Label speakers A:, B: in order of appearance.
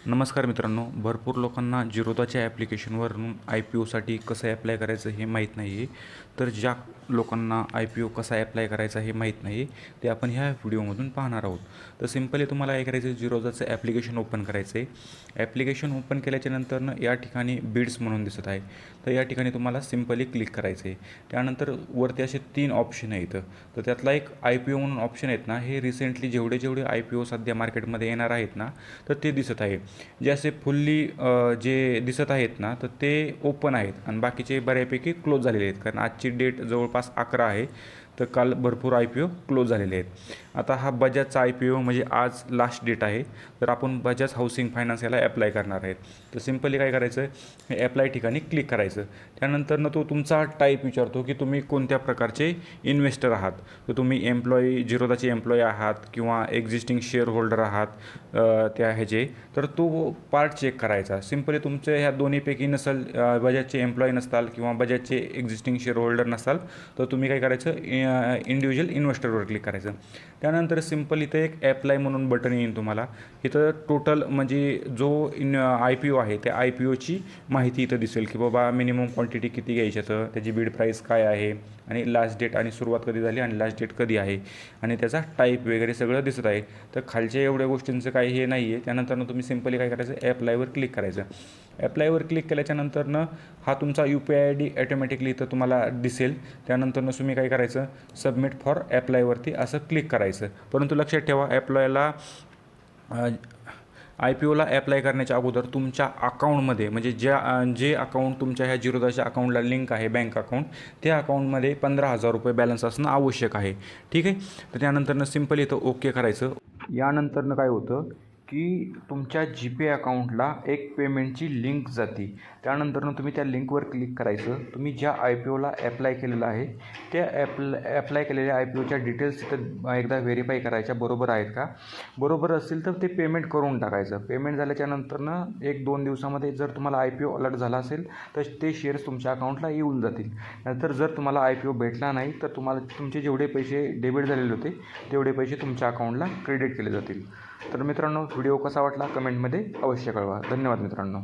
A: नमस्कार मित्रांनो, भरपूर लोकांना जिरोदाच्या ॲप्लिकेशनवरून IPOसाठी कसं ॲप्लाय करायचं हे माहीत नाही आहे. तर ज्या लोकांना IPO कसा ॲप्लाय करायचा हे माहीत नाही ते आपण ह्या व्हिडिओमधून पाहणार आहोत. तर सिम्पली तुम्हाला काय करायचं आहे, जिरोदाचं ॲप्लिकेशन ओपन करायचं आहे. ॲप्लिकेशन ओपन केल्याच्यानंतरनं या ठिकाणी बिड्स म्हणून दिसत आहे. तर या ठिकाणी तुम्हाला सिम्पली क्लिक करायचं आहे. त्यानंतर वरती असे 3 ऑप्शन आहेत. तर त्यातला एक IPO म्हणून ऑप्शन आहेत ना, हे रिसेंटली जेवढे IPO सध्या मार्केटमध्ये येणार आहेत ना, तर ते दिसत आहे. जे असे फुल्ली जे दिसत आहेत ना, तर ते ओपन आहेत आणि बाकीचे बऱ्यापैकी क्लोज झालेले आहेत. कारण आजची डेट जवळपास 11 आहे. तर काल भरपूर IPO क्लोज झालेले आहेत. आता हा बजाजचा IPO म्हणजे आज लास्ट डेट आहे. तर आपण बजाज हाऊसिंग फायनान्स याला ॲप्लाय करणार आहेत. तर सिम्पली काय करायचं, हे ॲप्लाय ठिकाणी क्लिक करायचं. त्यानंतरनं तो तुमचा टाईप विचारतो की तुम्ही कोणत्या प्रकारचे इन्व्हेस्टर आहात. तर तुम्ही एम्प्लॉई, जिरोदाचे एम्प्लॉई आहात किंवा एक्झिस्टिंग शेअर होल्डर आहात त्या ह्याचे. तर तो पार्ट चेक करायचा. सिम्पली तुमचे ह्या दोन्हीपैकी नसेल, बजाजचे एम्प्लॉई नसताल किंवा बजाजचे एक्झिस्टिंग शेअर होल्डर नसाल, तर तुम्ही काय करायचं, इंडिव्हिज्युअल इन्व्हेस्टरवर क्लिक करायचं. त्यानंतर सिम्पल इथं एक ॲप्लाय म्हणून बटन येईल तुम्हाला. इथं टोटल म्हणजे जो IPO आहे त्या IPOची माहिती इथं दिसेल की बाबा मिनिमम क्वांटिटी किती घ्यायची तर त्याची बीड प्राईस काय आहे आणि लास्ट डेट आणि सुरुवात कधी झाली आणि लास्ट डेट कधी आहे आणि त्याचा टाईप वगैरे सगळं दिसत आहे. तर खालच्या एवढ्या गोष्टींचं काही हे नाही आहे. त्यानंतरनं तुम्ही सिम्पली काय करायचं, ॲप्लायवर क्लिक करायचं. ॲप्लायवर क्लिक केल्याच्यानंतरनं हा तुमचा UPI ID ऑटोमॅटिकली इथं तुम्हाला दिसेल. त्यानंतरनं तुम्ही काय करायचं, सबमिट फॉर ॲप्लायवरती असं क्लिक करायचं. परंतु लक्षात ठेवा, ॲप्लायला IPOला ॲप्लाय करण्याच्या अगोदर तुमच्या अकाउंटमध्ये म्हणजे जे अकाउंट तुमच्या ह्या जिरोदाच्या अकाउंटला लिंक आहे, बँक अकाउंट, त्या अकाउंटमध्ये 15,000 रुपये बॅलन्स असणं आवश्यक आहे. ठीक आहे. तर त्यानंतरनं सिम्पली इथं ओके करायचं. यानंतरनं काय होतं की तुमच्या GPay अकाउंटला एक पेमेंटची लिंक जाते. त्यानंतरनं तुम्ही त्या लिंकवर क्लिक करायचं. तुम्ही ज्या IPOला ॲप्लाय केलेलं आहे त्या ॲप्लाय केलेल्या IPOच्या डिटेल्स तिथं एकदा व्हेरीफाय करायच्या, बरोबर आहेत का. बरोबर असतील तर ते पेमेंट करून टाकायचं. पेमेंट झाल्याच्यानंतरनं 1-2 दिवसामध्ये जर तुम्हाला IPO अलर्ट झाला असेल तर ते शेअर्स तुमच्या अकाउंटला येऊन जातील. नंतर जर तुम्हाला IPO भेटला नाही तर तुम्हाला तुमचे जेवढे पैसे डेबिट झालेले होते तेवढे पैसे तुमच्या अकाउंटला क्रेडिट केले जातील. तर मित्रांनो, व्हिडिओ कसा वाटला कमेंटमध्ये अवश्य कळवा. धन्यवाद मित्रांनो.